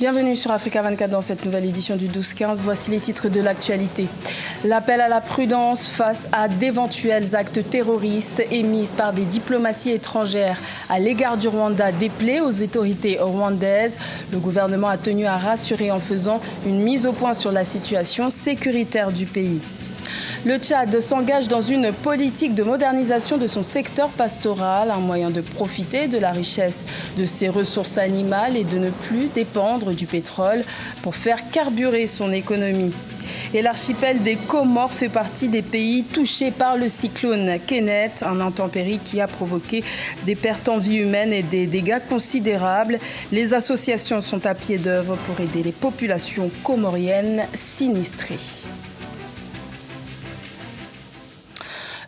Bienvenue sur Africa 24 dans cette nouvelle édition du 12-15. Voici les titres de l'actualité. L'appel à la prudence face à d'éventuels actes terroristes émis par des diplomaties étrangères à l'égard du Rwanda déplaît aux autorités rwandaises. Le gouvernement a tenu à rassurer en faisant une mise au point sur la situation sécuritaire du pays. Le Tchad s'engage dans une politique de modernisation de son secteur pastoral, un moyen de profiter de la richesse de ses ressources animales et de ne plus dépendre du pétrole pour faire carburer son économie. Et l'archipel des Comores fait partie des pays touchés par le cyclone Kenneth, un intempérie qui a provoqué des pertes en vie humaine et des dégâts considérables. Les associations sont à pied d'œuvre pour aider les populations comoriennes sinistrées.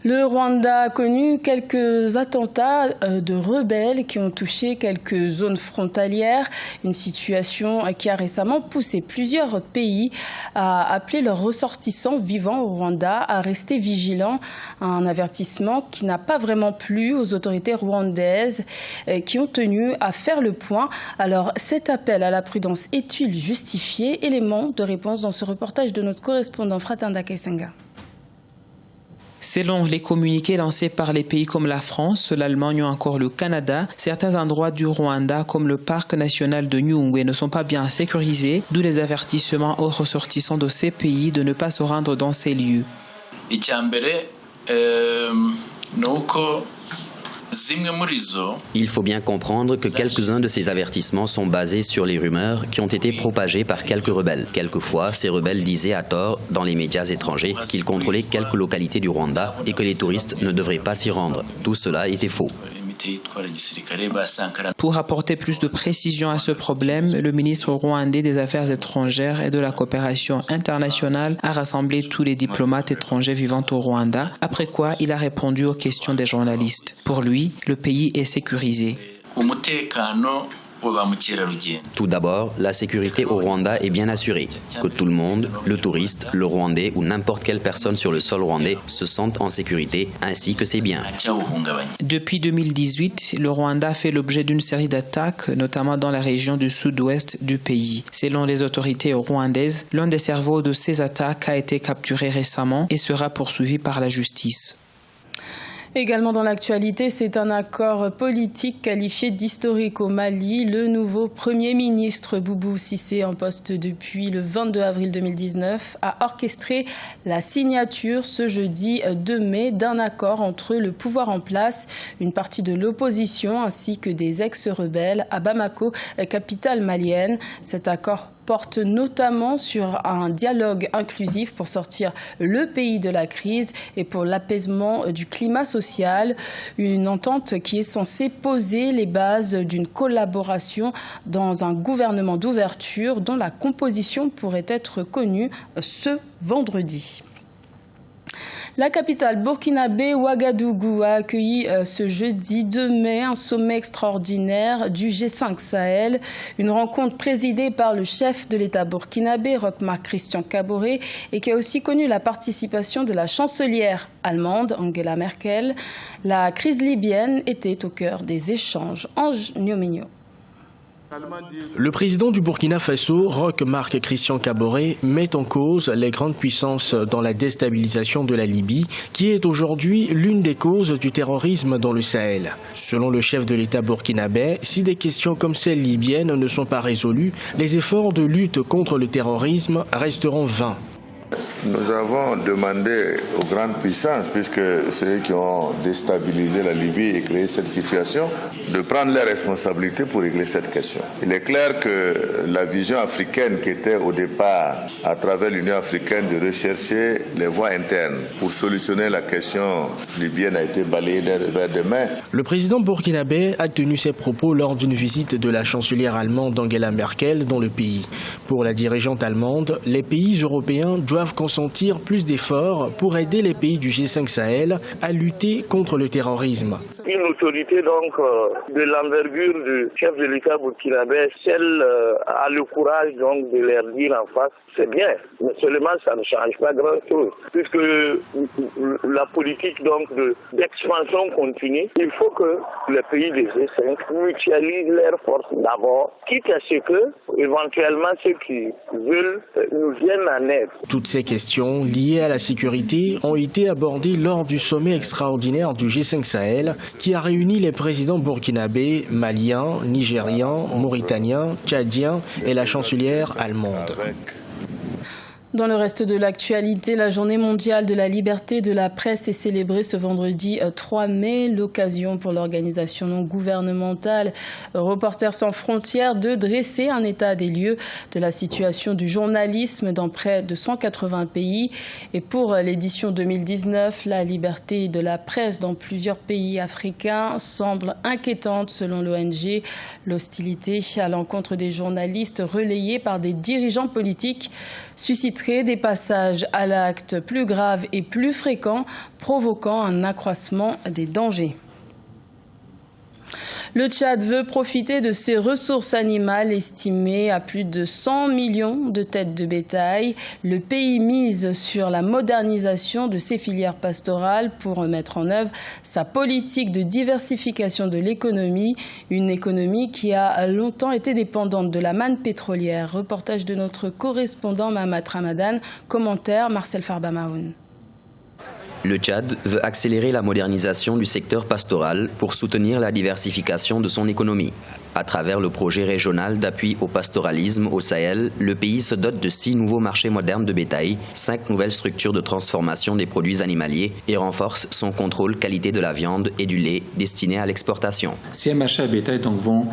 Le Rwanda a connu quelques attentats de rebelles qui ont touché quelques zones frontalières, une situation qui a récemment poussé plusieurs pays à appeler leurs ressortissants vivant au Rwanda à rester vigilants. Un avertissement qui n'a pas vraiment plu aux autorités rwandaises qui ont tenu à faire le point. Alors cet appel à la prudence est-il justifié? Élément de réponse dans ce reportage de notre correspondant Fratanda Kaisenga. Selon les communiqués lancés par les pays comme la France, l'Allemagne ou encore le Canada, certains endroits du Rwanda comme le parc national de Nyungwe ne sont pas bien sécurisés, d'où les avertissements aux ressortissants de ces pays de ne pas se rendre dans ces lieux. Il faut bien comprendre que quelques-uns de ces avertissements sont basés sur les rumeurs qui ont été propagées par quelques rebelles. Quelquefois, ces rebelles disaient à tort dans les médias étrangers qu'ils contrôlaient quelques localités du Rwanda et que les touristes ne devraient pas s'y rendre. Tout cela était faux. Pour apporter plus de précision à ce problème, le ministre rwandais des Affaires étrangères et de la coopération internationale a rassemblé tous les diplomates étrangers vivant au Rwanda, après quoi il a répondu aux questions des journalistes. Pour lui, le pays est sécurisé. Tout d'abord, la sécurité au Rwanda est bien assurée. Que tout le monde, le touriste, le Rwandais ou n'importe quelle personne sur le sol rwandais se sente en sécurité, ainsi que ses biens. Depuis 2018, le Rwanda fait l'objet d'une série d'attaques, notamment dans la région du sud-ouest du pays. Selon les autorités rwandaises, l'un des cerveaux de ces attaques a été capturé récemment et sera poursuivi par la justice. Également dans l'actualité, c'est un accord politique qualifié d'historique au Mali. Le nouveau Premier ministre Boubou Cissé, en poste depuis le 22 avril 2019, a orchestré la signature ce jeudi 2 mai d'un accord entre le pouvoir en place, une partie de l'opposition ainsi que des ex-rebelles à Bamako, capitale malienne. Cet accord porte notamment sur un dialogue inclusif pour sortir le pays de la crise et pour l'apaisement du climat social. Une entente qui est censée poser les bases d'une collaboration dans un gouvernement d'ouverture dont la composition pourrait être connue ce vendredi. La capitale burkinabé, Ouagadougou, a accueilli ce jeudi 2 mai un sommet extraordinaire du G5 Sahel. Une rencontre présidée par le chef de l'État burkinabé, Roch-Marc Christian Kaboré, et qui a aussi connu la participation de la chancelière allemande, Angela Merkel. La crise libyenne était au cœur des échanges. Ange Niomigno. Le président du Burkina Faso, Roch-Marc Christian Kaboré, met en cause les grandes puissances dans la déstabilisation de la Libye, qui est aujourd'hui l'une des causes du terrorisme dans le Sahel. Selon le chef de l'État burkinabé, si des questions comme celle libyenne ne sont pas résolues, les efforts de lutte contre le terrorisme resteront vains. Nous avons demandé aux grandes puissances, puisque c'est eux qui ont déstabilisé la Libye et créé cette situation, de prendre leurs responsabilités pour régler cette question. Il est clair que la vision africaine qui était au départ, à travers l'Union africaine, de rechercher les voies internes pour solutionner la question libyenne a été balayée d'un revers de main. Le président burkinabé a tenu ses propos lors d'une visite de la chancelière allemande Angela Merkel dans le pays. Pour la dirigeante allemande, les pays européens doivent consentir plus d'efforts pour aider les pays du G5 Sahel à lutter contre le terrorisme. Une autorité donc de l'envergure du chef de l'État burkinabé, celle a le courage donc de leur dire en face, c'est bien, mais seulement ça ne change pas grand-chose, puisque la politique donc d'expansion continue, il faut que les pays des G5 mutualisent leurs forces d'abord, quitte à ce que éventuellement ceux qui veulent nous viennent en aide. Toutes ces questions liées à la sécurité ont été abordées lors du sommet extraordinaire du G5 Sahel qui a réuni les présidents burkinabés, maliens, nigérians, mauritaniens, tchadiens et la chancelière allemande. Dans le reste de l'actualité, la journée mondiale de la liberté de la presse est célébrée ce vendredi 3 mai. L'occasion pour l'organisation non gouvernementale Reporters sans frontières de dresser un état des lieux de la situation du journalisme dans près de 180 pays. Et pour l'édition 2019, la liberté de la presse dans plusieurs pays africains semble inquiétante selon l'ONG. L'hostilité à l'encontre des journalistes relayée par des dirigeants politiques susciterait des passages à l'acte plus graves et plus fréquents, provoquant un accroissement des dangers. Le Tchad veut profiter de ses ressources animales estimées à plus de 100 millions de têtes de bétail. Le pays mise sur la modernisation de ses filières pastorales pour mettre en œuvre sa politique de diversification de l'économie, une économie qui a longtemps été dépendante de la manne pétrolière. Reportage de notre correspondant Mahamat Ramadan, commentaire Marcel Farba-Mahoun. Le Tchad veut accélérer la modernisation du secteur pastoral pour soutenir la diversification de son économie. À travers le projet régional d'appui au pastoralisme au Sahel, le pays se dote de 6 nouveaux marchés modernes de bétail, 5 nouvelles structures de transformation des produits animaliers et renforce son contrôle qualité de la viande et du lait destinés à l'exportation. Ces marchés à bétail donc, vont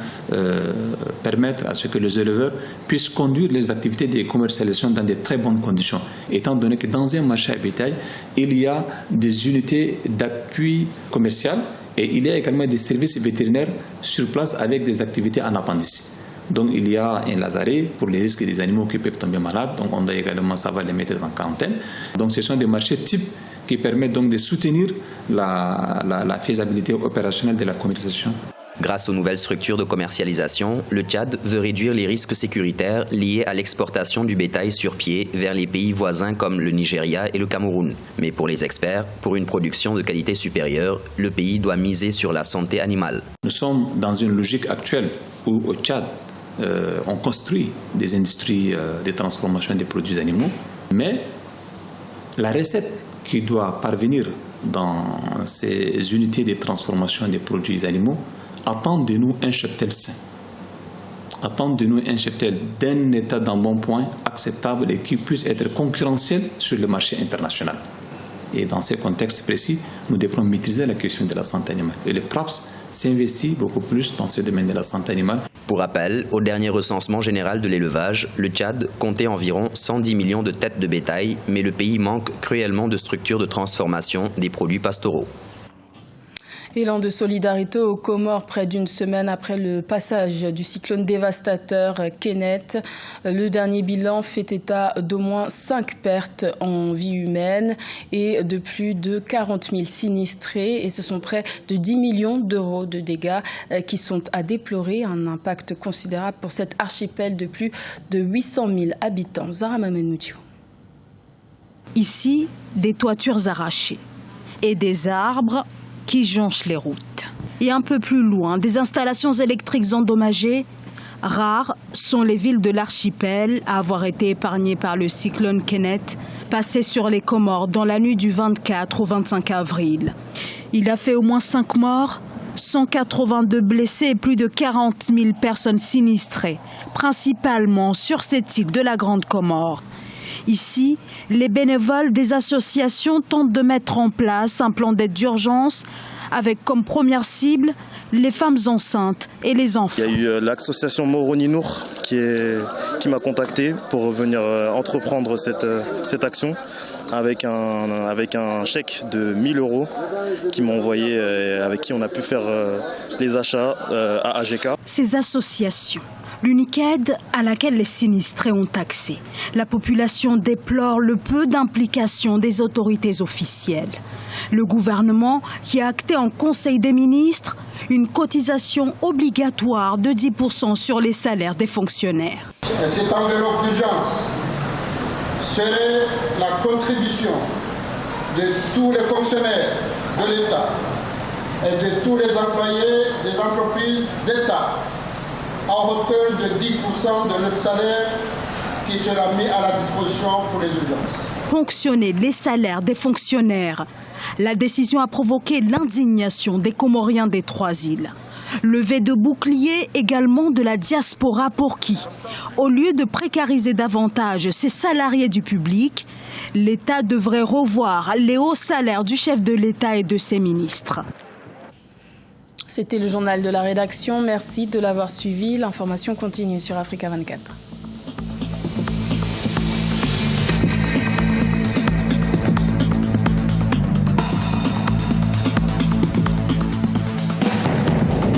permettre à ce que les éleveurs puissent conduire les activités de commercialisation dans de très bonnes conditions, étant donné que dans un marché à bétail, il y a des unités d'appui commercial. Et il y a également des services vétérinaires sur place avec des activités en appendice. Donc il y a un lazaret pour les risques des animaux qui peuvent tomber malades. Donc on doit également savoir les mettre en quarantaine. Donc ce sont des marchés types qui permettent donc de soutenir la faisabilité opérationnelle de la commercialisation. Grâce aux nouvelles structures de commercialisation, le Tchad veut réduire les risques sécuritaires liés à l'exportation du bétail sur pied vers les pays voisins comme le Nigeria et le Cameroun. Mais pour les experts, pour une production de qualité supérieure, le pays doit miser sur la santé animale. Nous sommes dans une logique actuelle où au Tchad, on construit des industries de transformation des produits animaux, mais la recette qui doit parvenir dans ces unités de transformation des produits animaux attend de nous un cheptel sain, attend de nous un cheptel d'un état d'un bon point acceptable et qui puisse être concurrentiel sur le marché international. Et dans ce contexte précis, nous devrons maîtriser la question de la santé animale. Et le PRAPS s'investit beaucoup plus dans ce domaine de la santé animale. Pour rappel, au dernier recensement général de l'élevage, le Tchad comptait environ 110 millions de têtes de bétail, mais le pays manque cruellement de structures de transformation des produits pastoraux. Élan de solidarité aux Comores près d'une semaine après le passage du cyclone dévastateur Kenneth. Le dernier bilan fait état d'au moins 5 pertes en vie humaine et de plus de 40 000 sinistrés. Et ce sont près de 10 millions d'euros de dégâts qui sont à déplorer. Un impact considérable pour cet archipel de plus de 800 000 habitants. Zahra Mamenoutiou. Ici, des toitures arrachées et des arbres qui jonchent les routes. Et un peu plus loin, des installations électriques endommagées. Rares sont les villes de l'archipel à avoir été épargnées par le cyclone Kenneth, passé sur les Comores dans la nuit du 24 au 25 avril. Il a fait au moins 5 morts, 182 blessés et plus de 40 000 personnes sinistrées, principalement sur cette île de la Grande Comore. Ici, les bénévoles des associations tentent de mettre en place un plan d'aide d'urgence avec comme première cible les femmes enceintes et les enfants. Il y a eu l'association Moroni-Nour qui m'a contacté pour venir entreprendre cette action avec un chèque de 1 000 euros qui m'ont envoyé, avec qui on a pu faire les achats à AGK. Ces associations, l'unique aide à laquelle les sinistrés ont accès. La population déplore le peu d'implication des autorités officielles. Le gouvernement qui a acté en Conseil des ministres une cotisation obligatoire de 10% sur les salaires des fonctionnaires. Cette enveloppe d'urgence serait la contribution de tous les fonctionnaires de l'État et de tous les employés des entreprises d'État à hauteur de 10% de leur salaire qui sera mis à la disposition pour les urgences. Ponctionner les salaires des fonctionnaires. La décision a provoqué l'indignation des Comoriens des Trois-Îles. Levée de boucliers également de la diaspora pour qui, au lieu de précariser davantage ses salariés du public, l'État devrait revoir les hauts salaires du chef de l'État et de ses ministres. C'était le journal de la rédaction. Merci de l'avoir suivi. L'information continue sur Africa 24.